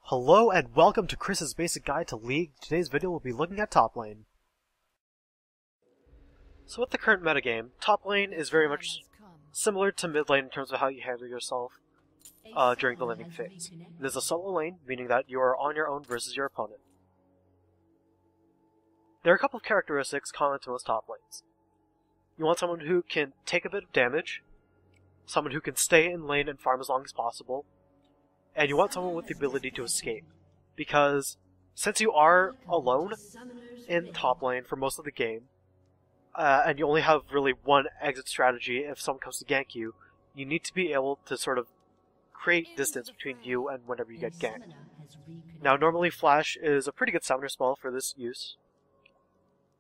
Hello and welcome to Chris's Basic Guide to League. Today's video will be looking at top lane. So with the current metagame, top lane is very much similar to mid lane in terms of how you handle yourself during the laning phase. It is a solo lane, meaning that you are on your own versus your opponent. There are a couple of characteristics common to most top lanes. You want someone who can take a bit of damage, someone who can stay in lane and farm as long as possible, and you want someone with the ability to escape. Because since you are alone in top lane for most of the game, and you only have really one exit strategy if someone comes to gank you, you need to be able to sort of create distance between you and whenever you get ganked. Now normally Flash is a pretty good summoner spell for this use,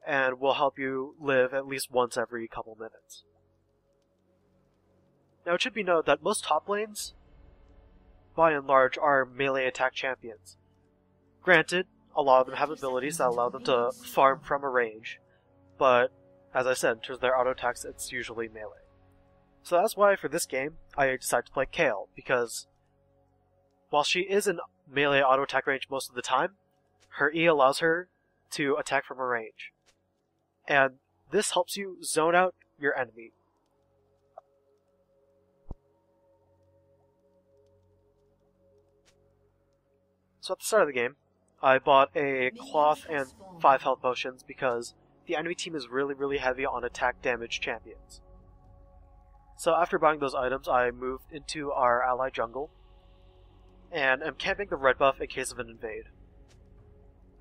and will help you live at least once every couple minutes. Now it should be noted that most top lanes, by and large, are melee attack champions. Granted, a lot of them have abilities that allow them to farm from a range, but as I said, in terms of their auto attacks, it's usually melee. So that's why for this game, I decided to play Kayle, because while she is in melee auto attack range most of the time, her E allows her to attack from a range. And this helps you zone out your enemy. So at the start of the game, I bought a cloth and 5 health potions because the enemy team is really heavy on attack damage champions. So after buying those items, I moved into our ally jungle, and am camping the red buff in case of an invade.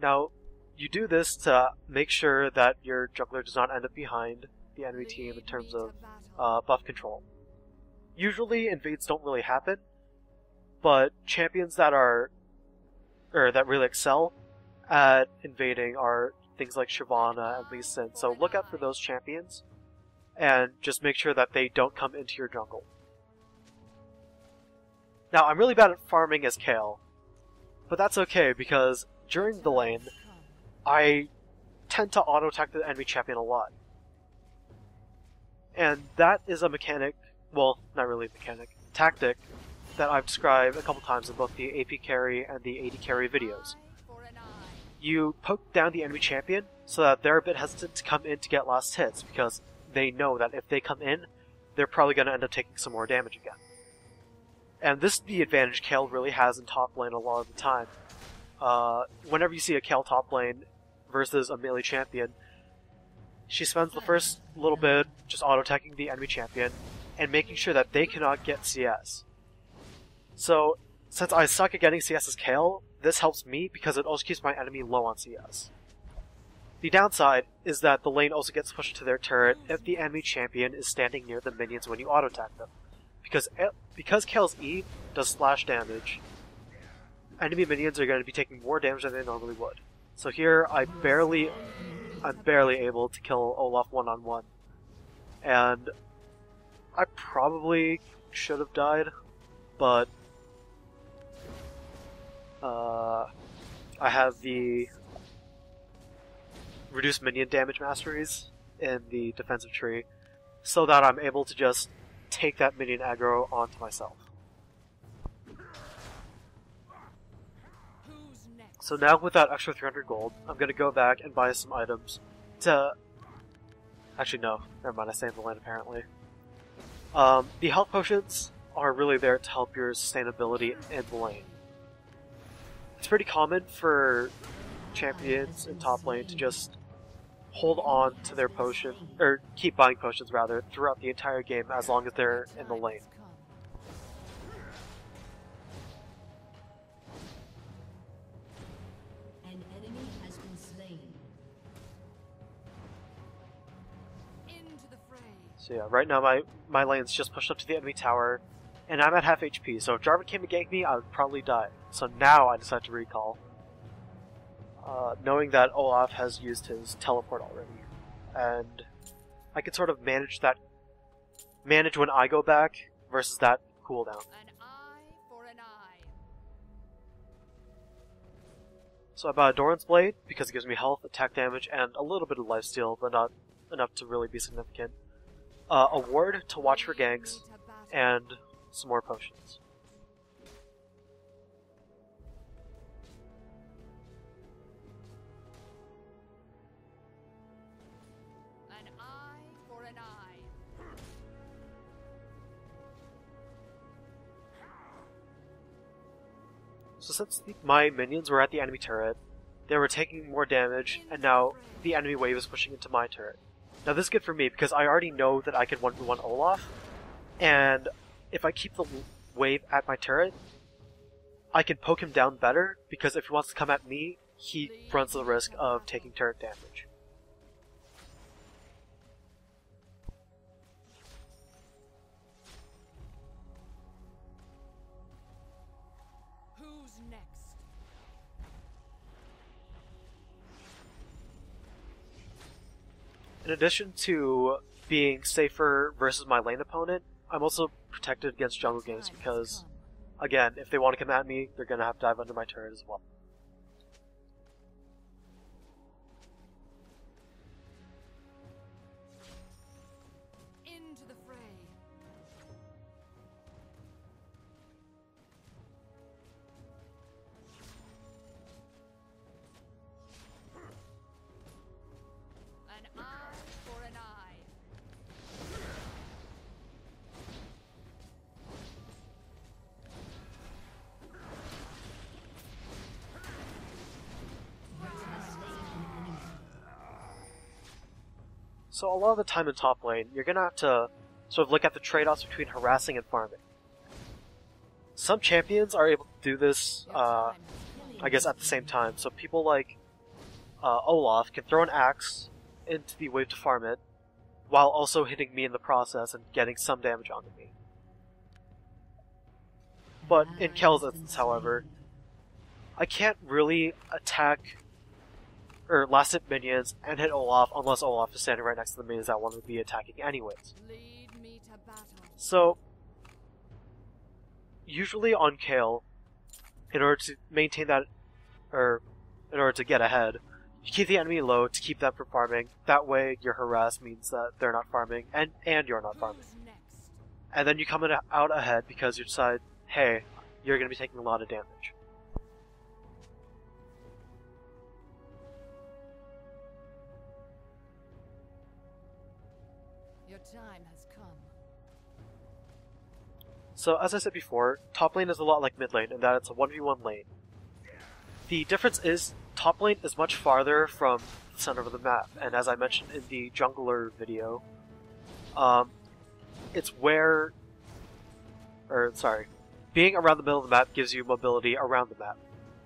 Now, you do this to make sure that your jungler does not end up behind the enemy team in terms of buff control. Usually invades don't really happen, but champions that really excel at invading are things like Shyvana and Lee Sin, so look out for those champions, and just make sure that they don't come into your jungle. Now, I'm really bad at farming as Kayle, but that's okay, because during the lane, I tend to auto-attack the enemy champion a lot. And that is a mechanic, well, not really a mechanic, tactic, that I've described a couple times in both the AP carry and the AD carry videos. You poke down the enemy champion so that they're a bit hesitant to come in to get last hits, because they know that if they come in, they're probably going to end up taking some more damage again. And this is the advantage Kayle really has in top lane a lot of the time. Whenever you see a Kayle top lane versus a melee champion, she spends the first little bit just auto-attacking the enemy champion and making sure that they cannot get CS. So, since I suck at getting CS as Kayle, this helps me because it also keeps my enemy low on CS. The downside is that the lane also gets pushed to their turret if the enemy champion is standing near the minions when you auto-attack them. Because Kayle's E does splash damage, enemy minions are going to be taking more damage than they normally would. So here, I'm barely able to kill Olaf one-on-one. And I probably should have died, but I have the reduced minion damage masteries in the defensive tree, so that I'm able to just take that minion aggro onto myself. So now with that extra 300 gold, I'm going to go back and buy some items to... Actually no, never mind, I saved the lane apparently. The health potions are really there to help your sustainability in the lane. It's pretty common for champions in top lane to just hold on to their potion, or keep buying potions rather, throughout the entire game as long as they're in the lane. An enemy has been slain. Into the fray. So yeah, right now my lane's just pushed up to the enemy tower, and I'm at half HP, so if Jarvan came to gank me, I would probably die. So now I decide to recall, knowing that Olaf has used his teleport already, and I can sort of manage when I go back versus that cooldown. An eye for an eye. So I bought a Doran's Blade because it gives me health, attack damage, and a little bit of lifesteal, but not enough to really be significant. A ward to watch for ganks, and some more potions. So since my minions were at the enemy turret, they were taking more damage, and now the enemy wave is pushing into my turret. Now this is good for me because I already know that I can 1v1 Olaf, and if I keep the wave at my turret, I can poke him down better, because if he wants to come at me, he runs the risk of taking turret damage. Who's next? In addition to being safer versus my lane opponent, I'm also protected against jungle ganks because, again, if they want to come at me, they're going to have to dive under my turret as well. Into the fray. An eye for an eye. So a lot of the time in top lane, you're going to have to sort of look at the trade-offs between harassing and farming. Some champions are able to do this, I guess, at the same time. So people like Olaf can throw an axe into the wave to farm it, while also hitting me in the process and getting some damage onto me. But in Kel's instance, however, I can't really attack or last hit minions and hit Olaf unless Olaf is standing right next to the minions that want to be attacking anyways. Lead me to battle. So, usually on Kale, in order to maintain that, or in order to get ahead, you keep the enemy low to keep them from farming. That way your harass means that they're not farming, and you're not farming. Who's next? And then you come out ahead because you decide, hey, you're going to be taking a lot of damage. Your time has come. So, as I said before, top lane is a lot like mid lane in that it's a 1v1 lane. The difference is, top lane is much farther from the center of the map, and as I mentioned in the jungler video, it's where... being around the middle of the map gives you mobility around the map,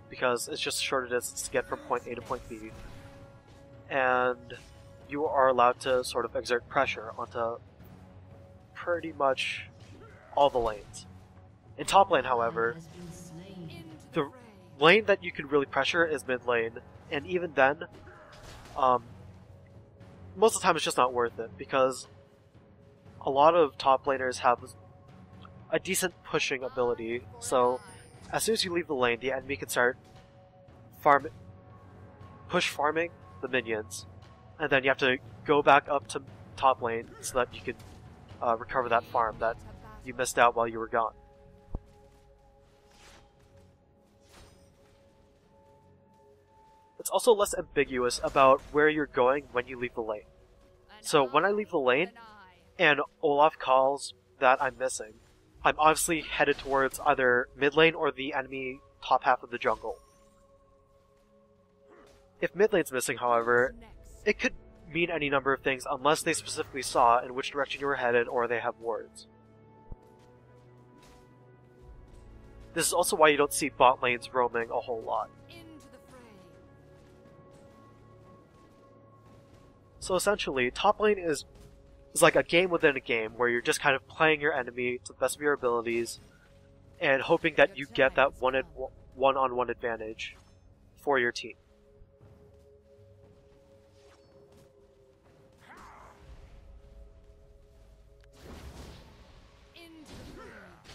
because it's just a shorter distance to get from point A to point B, and you are allowed to sort of exert pressure onto pretty much all the lanes. In top lane, however, the lane that you can really pressure is mid lane, and even then, most of the time it's just not worth it, because a lot of top laners have a decent pushing ability, so as soon as you leave the lane, the enemy can start push farming the minions, and then you have to go back up to top lane so that you can recover that farm that you missed out while you were gone. It's also less ambiguous about where you're going when you leave the lane. So when I leave the lane, and Olaf calls that I'm missing, I'm obviously headed towards either mid lane or the enemy top half of the jungle. If mid lane's missing, however, it could mean any number of things unless they specifically saw in which direction you were headed or they have wards. This is also why you don't see bot lanes roaming a whole lot. Into the fray. So essentially, top lane is like a game within a game where you're just kind of playing your enemy to the best of your abilities and hoping that you get that one-on-one advantage for your team.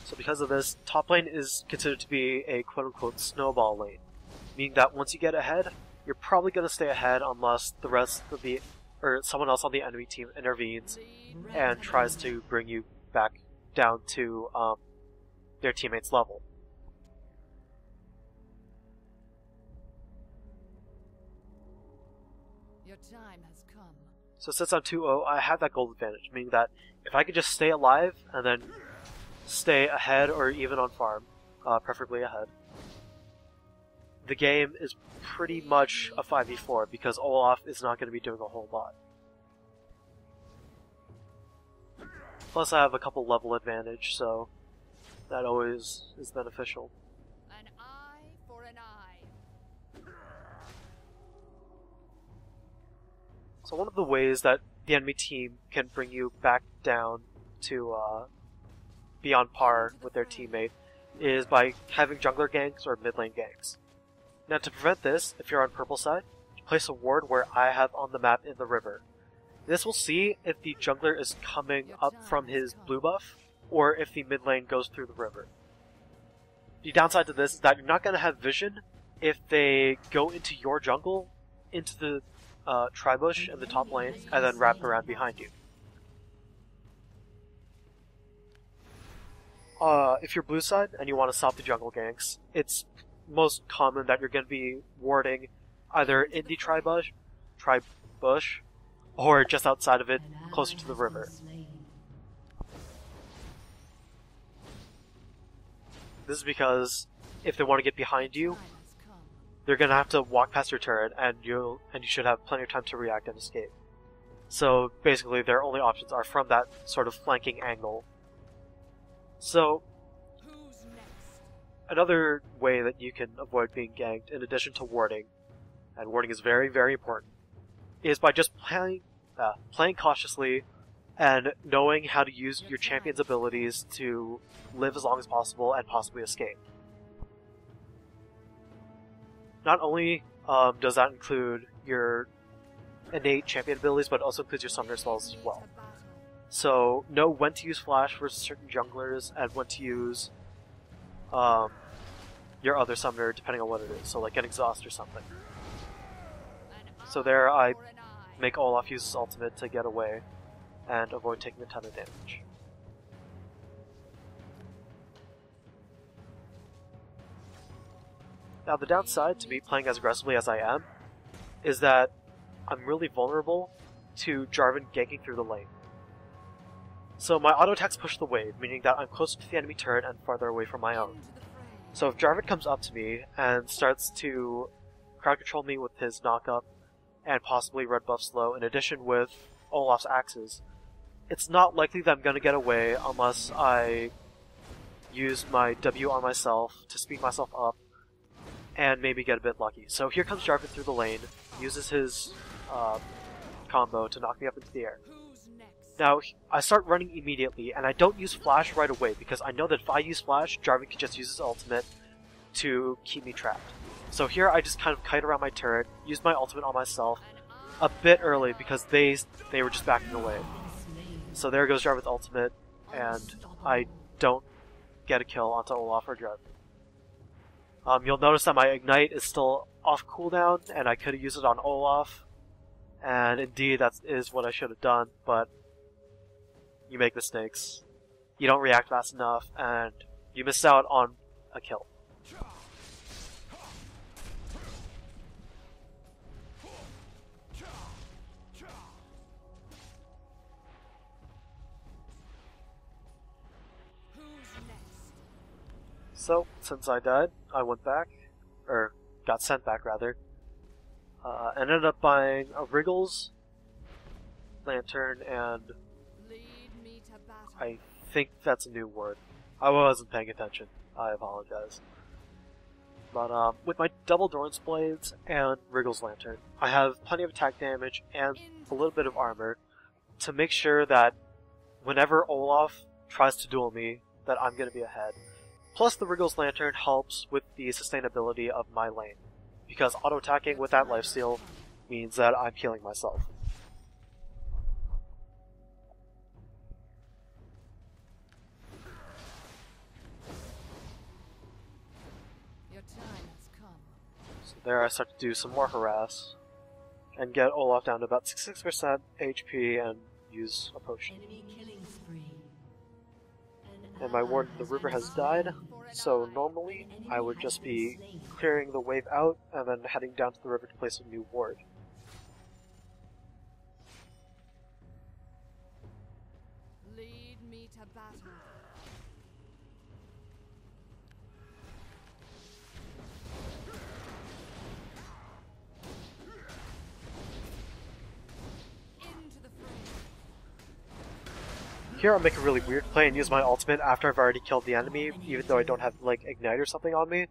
So because of this, top lane is considered to be a quote-unquote snowball lane, meaning that once you get ahead, you're probably going to stay ahead unless the rest of the, or someone else on the enemy team intervenes and tries to bring you back down to their teammates' level. Your time has come. So since I'm 2-0, I have that gold advantage, meaning that if I could just stay alive and then stay ahead or even on farm, preferably ahead, the game is pretty much a 5v4 because Olaf is not going to be doing a whole lot. Plus I have a couple level advantage, so that always is beneficial. An eye for an eye. So one of the ways that the enemy team can bring you back down to be on par with their teammate is by having jungler ganks or mid lane ganks. Now to prevent this, if you're on purple side, place a ward where I have on the map in the river. This will see if the jungler is coming up from his blue buff, or if the mid lane goes through the river. The downside to this is that you're not going to have vision if they go into your jungle, into the tribush in the top lane, and then wrap around behind you. If you're blue side and you want to stop the jungle ganks, it's most common that you're going to be warding either in the tribush, or just outside of it, closer to the river. This is because if they want to get behind you, they're going to have to walk past your turret, and you should have plenty of time to react and escape. So basically, their only options are from that sort of flanking angle. So another way that you can avoid being ganked, in addition to warding, and warding is very, very important, is by just playing cautiously and knowing how to use your champion's abilities to live as long as possible and possibly escape. Not only does that include your innate champion abilities, but it also includes your summoner spells as well. So know when to use flash versus certain junglers and when to use your other summoner depending on what it is, so like an exhaust or something. So there I make Olaf use his ultimate to get away and avoid taking a ton of damage. Now the downside to me playing as aggressively as I am is that I'm really vulnerable to Jarvan ganking through the lane. So my auto attacks push the wave, meaning that I'm closer to the enemy turret and farther away from my own. So if Jarvan comes up to me and starts to crowd control me with his knockup and possibly red buff slow in addition with Olaf's axes, it's not likely that I'm going to get away unless I use my W on myself to speed myself up and maybe get a bit lucky. So here comes Jarvan through the lane, uses his combo to knock me up into the air. Now, I start running immediately, and I don't use flash right away, because I know that if I use flash, Jarvan can just use his ultimate to keep me trapped. So here I just kind of kite around my turret, use my ultimate on myself a bit early, because they were just backing away. So there goes Jarvan's ultimate, and I don't get a kill onto Olaf or Jarvan. You'll notice that my ignite is still off cooldown, and I could have used it on Olaf, and indeed that is what I should have done, but you make mistakes, you don't react fast enough, and you miss out on a kill. So, since I died, I went back, or got sent back rather, and ended up buying a Wriggles lantern, and I think that's a new word. I wasn't paying attention. I apologize. But with my double Dorn's Blades and Wriggles Lantern, I have plenty of attack damage and a little bit of armor to make sure that whenever Olaf tries to duel me, that I'm going to be ahead. Plus the Wriggles Lantern helps with the sustainability of my lane, because auto-attacking with that lifesteal means that I'm healing myself. So there I start to do some more harass, and get Olaf down to about 66% HP and use a potion. And my ward in the river has died, so normally I would just be clearing the wave out and then heading down to the river to place a new ward. Lead me to battle. Here I'll make a really weird play and use my ultimate after I've already killed the enemy, even though I don't have, like, Ignite or something on me.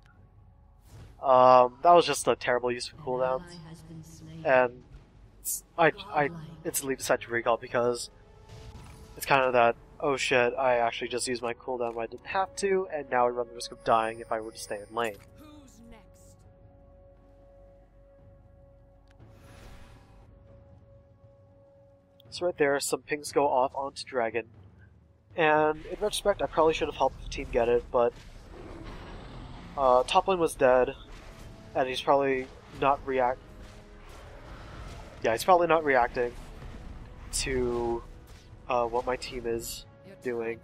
That was just a terrible use of cooldowns. And I instantly decided to recall because it's kind of that, oh shit, I actually just used my cooldown when I didn't have to, and now I run the risk of dying if I were to stay in lane. Who's next? So right there, some pings go off onto Dragon. And in retrospect, I probably should have helped the team get it, but top lane was dead, and he's probably not he's probably not reacting to what my team is doing.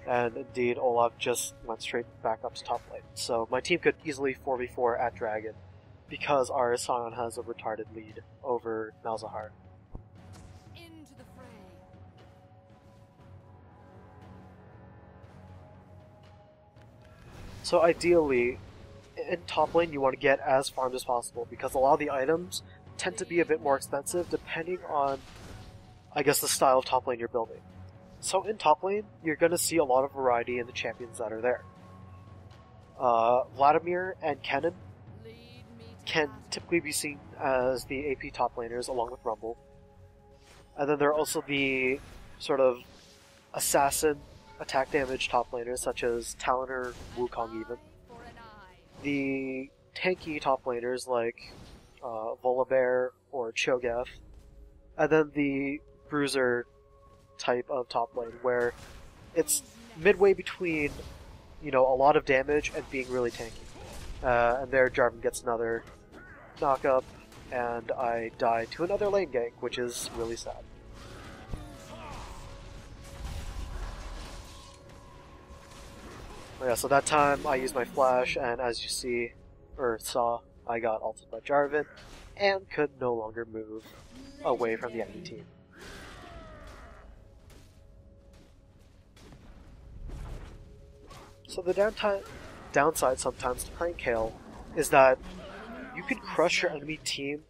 And indeed, Olaf just went straight back up to top lane. So my team could easily 4v4 at Dragon, because our Sion has a retarded lead over Malzahar. Into the fray. So ideally, in top lane you want to get as farmed as possible, because a lot of the items tend to be a bit more expensive depending on, I guess, the style of top lane you're building. So in top lane, you're going to see a lot of variety in the champions that are there. Vladimir and Kennen can typically be seen as the AP top laners along with Rumble. And then there are also the sort of assassin attack damage top laners such as Talon or Wukong even. The tanky top laners like Volibear or Cho'Gath. And then the bruiser type of top lane where it's midway between, you know, a lot of damage and being really tanky. And there Jarvan gets another knock up, and I die to another lane gank, which is really sad. Yeah, so that time I used my flash, and as you see, or saw, I got ulted by Jarvan, and could no longer move away from the enemy team. So the downside sometimes to playing Kayle is that you can crush your enemy team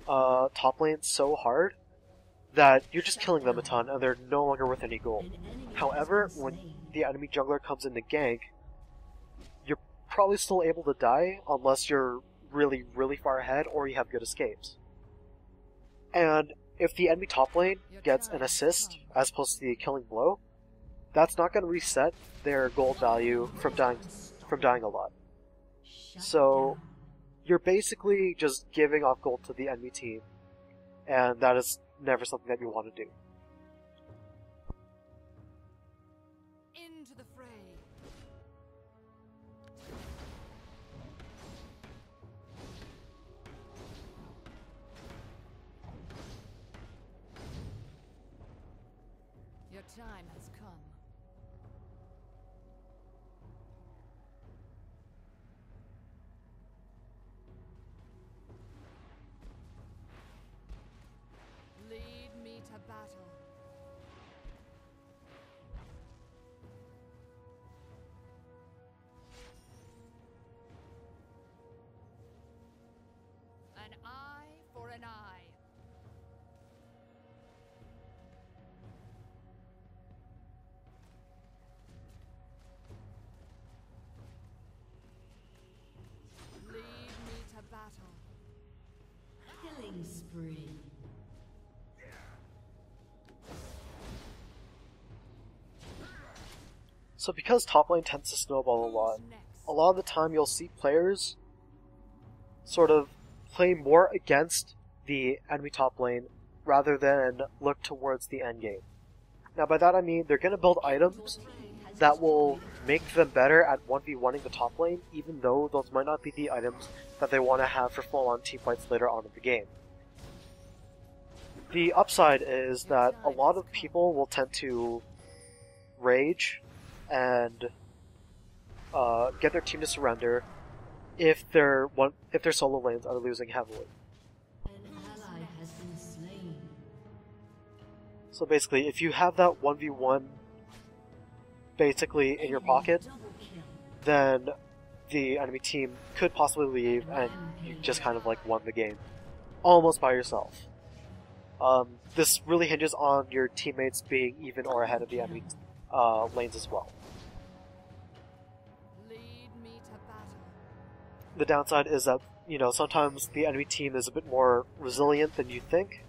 top lane so hard that you're just killing them a ton and they're no longer worth any gold. However, when the enemy jungler comes in to gank, you're probably still able to die unless you're really, really far ahead or you have good escapes. And if the enemy top lane gets an assist as opposed to the killing blow, that's not going to reset their gold value from dying a lot. So you're basically just giving off gold to the enemy team, and that is never something that you want to do. Into the fray. Your time has come. Lead me to battle. An eye for an eye. Lead me to battle. Killing spree. So because top lane tends to snowball a lot of the time you'll see players sort of play more against the enemy top lane rather than look towards the end game. Now by that I mean they're going to build items that will make them better at 1v1ing the top lane, even though those might not be the items that they want to have for full-on team fights later on in the game. The upside is that a lot of people will tend to rage and get their team to surrender if their solo lanes are losing heavily. An ally has been slain. So basically, if you have that 1v1 basically in your pocket, Double kill. then the enemy team could possibly leave and you just kind of like won the game. Almost by yourself. This really hinges on your teammates being even or ahead of the enemy lanes as well. Lead me to battle. The downside is that, sometimes the enemy team is a bit more resilient than you think,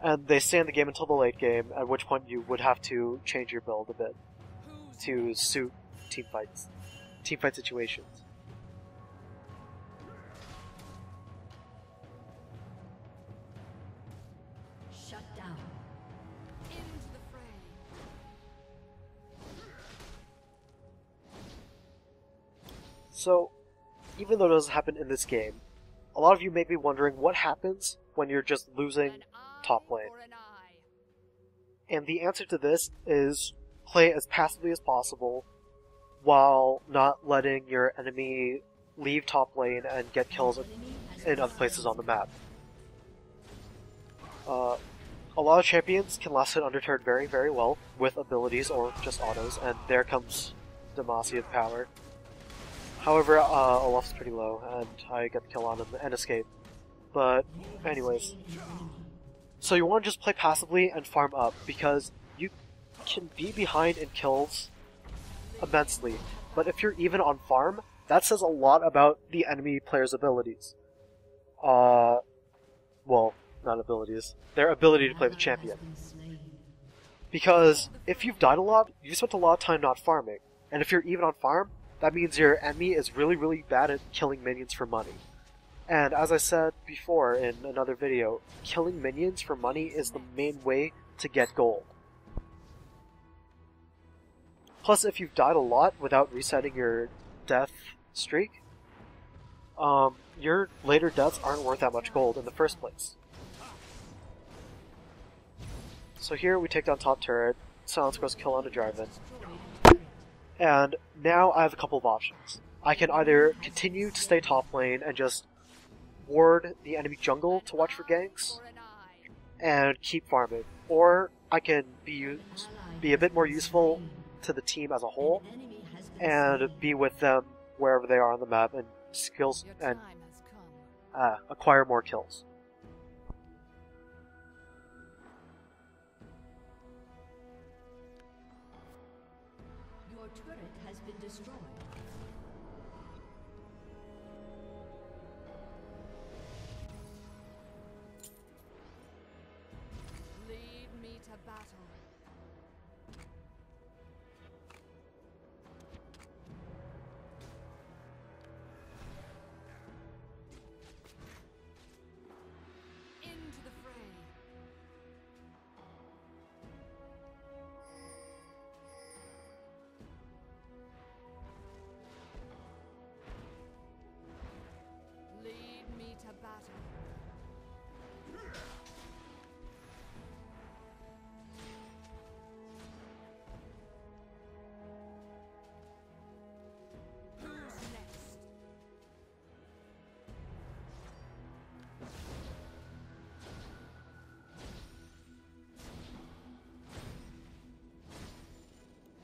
and they stay in the game until the late game, at which point you would have to change your build a bit to suit team fight situations. Shut down. Into the fray. So, even though it doesn't happen in this game, a lot of you may be wondering what happens when you're just losing An eye top lane. for an eye. And the answer to this is play as passively as possible while not letting your enemy leave top lane and get kills in other places on the map. A lot of champions can last hit undeterred very, very well with abilities or just autos, and there comes Demacia's power. However, Olaf's pretty low, and I get the kill on him and escape. But, anyways. So you want to just play passively and farm up, because you can be behind in kills immensely. But if you're even on farm, that says a lot about the enemy player's abilities. Well, not abilities. Their ability to play the champion. Because if you've died a lot, you spent a lot of time not farming. And if you're even on farm, that means your enemy is really, really bad at killing minions for money. And as I said before in another video, killing minions for money is the main way to get gold. Plus, if you've died a lot without resetting your death streak, your later deaths aren't worth that much gold in the first place. So here we take down top turret, silence goes kill on a drive-in. And now I have a couple of options. I can either continue to stay top lane and just ward the enemy jungle to watch for ganks For an eye. and keep farming, or I can be a bit more useful to the team as a whole and be with them wherever they are on the map and skills Your and time has come. acquire more kills. Your turret has been destroyed. Lead me to battle. Into the fray. Lead me to battle. Who's next?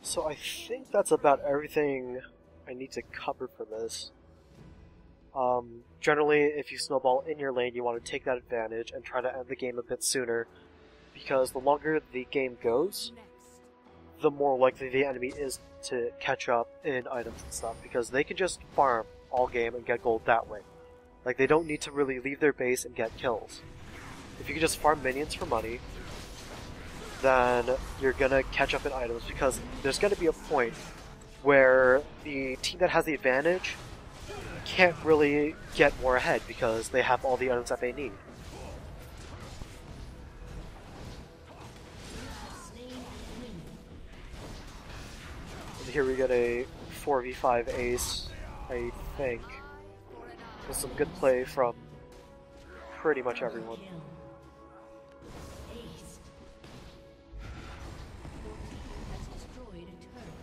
So I think that's about everything I need to cover for this. Generally, if you snowball in your lane, you want to take that advantage and try to end the game a bit sooner, because the longer the game goes, Next. the more likely the enemy is to catch up in items and stuff, because they can just farm all game and get gold that way. Like, they don't need to really leave their base and get kills. If you can just farm minions for money, then you're gonna catch up in items, because there's gonna be a point where the team that has the advantage can't really get more ahead because they have all the items that they need. And here we get a 4v5 ace, I think, with some good play from pretty much everyone. Kill. Ace. Your team has destroyed a turret.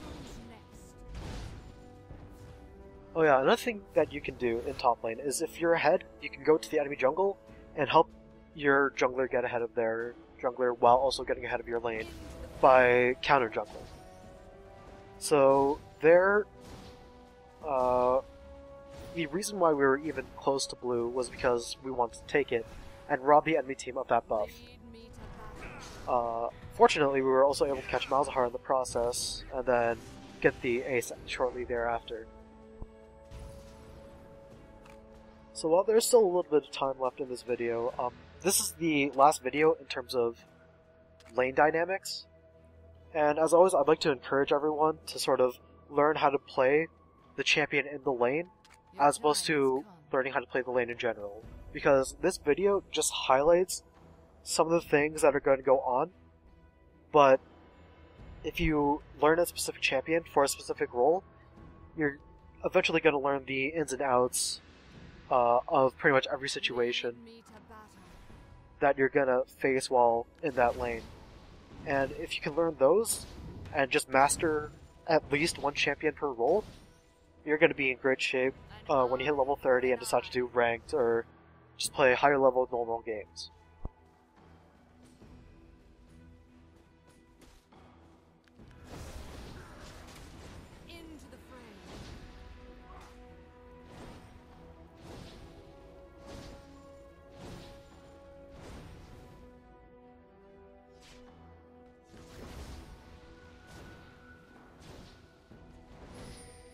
Who's next? Oh yeah, another thing that you can do in top lane is if you're ahead, you can go to the enemy jungle and help your jungler get ahead of their jungler while also getting ahead of your lane by counter jungling. So there, the reason why we were even close to blue was because we wanted to take it, and rob the enemy team of that buff. Lead me to battle. Fortunately, we were also able to catch Malzahar in the process, and then get the ace shortly thereafter. So while there's still a little bit of time left in this video, this is the last video in terms of lane dynamics. And as always, I'd like to encourage everyone to sort of learn how to play the champion in the lane, Your as opposed time to has come. learning how to play the lane in general. Because this video just highlights some of the things that are going to go on, but if you learn a specific champion for a specific role, you're eventually going to learn the ins and outs of pretty much every situation Lead me to battle. that you're going to face while in that lane. And if you can learn those, and just master at least one champion per role, you're going to be in great shape when you hit level 30 and decide to do ranked or just play higher level normal games. Into the fray.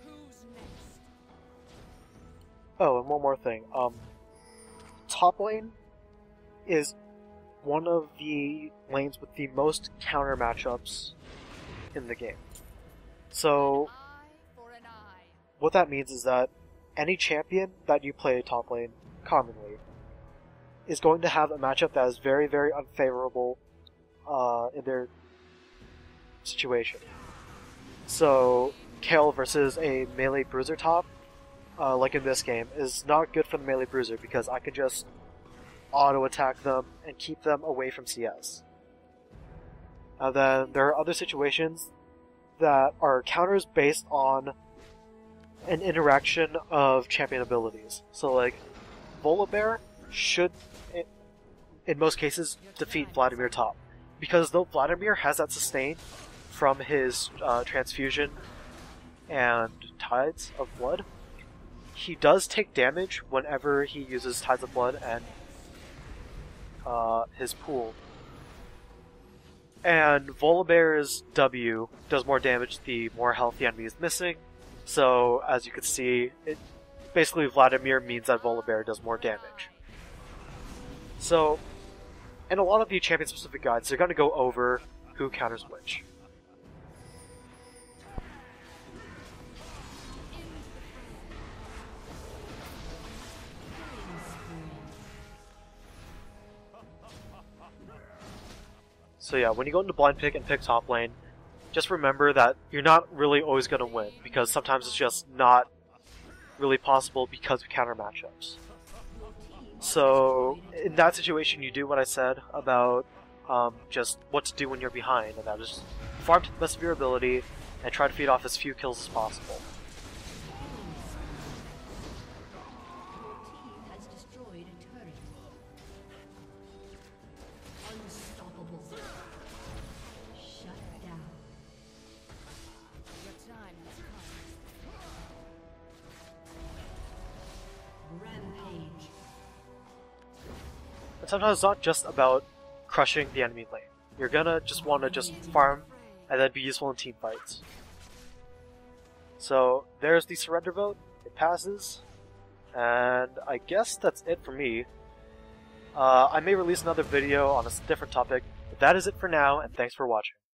Who's next? Oh, and one more thing. Top lane is one of the lanes with the most counter matchups in the game. So Eye for an eye. what that means is that any champion that you play top lane commonly is going to have a matchup that is very, very unfavorable in their situation. So Kayle versus a melee bruiser top, like in this game, is not good for the melee bruiser because I can just auto-attack them and keep them away from CS. And then there are other situations that are counters based on an interaction of champion abilities. So like, Volibear should, in most cases, defeat Vladimir top. Because though Vladimir has that sustain from his transfusion and Tides of Blood, he does take damage whenever he uses Tides of Blood and his pool. And Volibear's W does more damage the more health the enemy is missing, so as you can see, basically Vladimir means that Volibear does more damage. So, in a lot of the champion-specific guides, they're going to go over who counters which. So yeah, when you go into blind pick and pick top lane, just remember that you're not really always going to win, because sometimes it's just not really possible because of counter matchups. So in that situation, you do what I said about just what to do when you're behind, and that is just farm to the best of your ability and try to feed off as few kills as possible. Your team has destroyed a turret. Unstoppable. Shut down. Your time has come. Rampage. And sometimes it's not just about crushing the enemy lane. You're gonna just want to just farm and then be useful in team fights. So there's the surrender vote. It passes. And I guess that's it for me. I may release another video on a different topic, but that is it for now, and thanks for watching.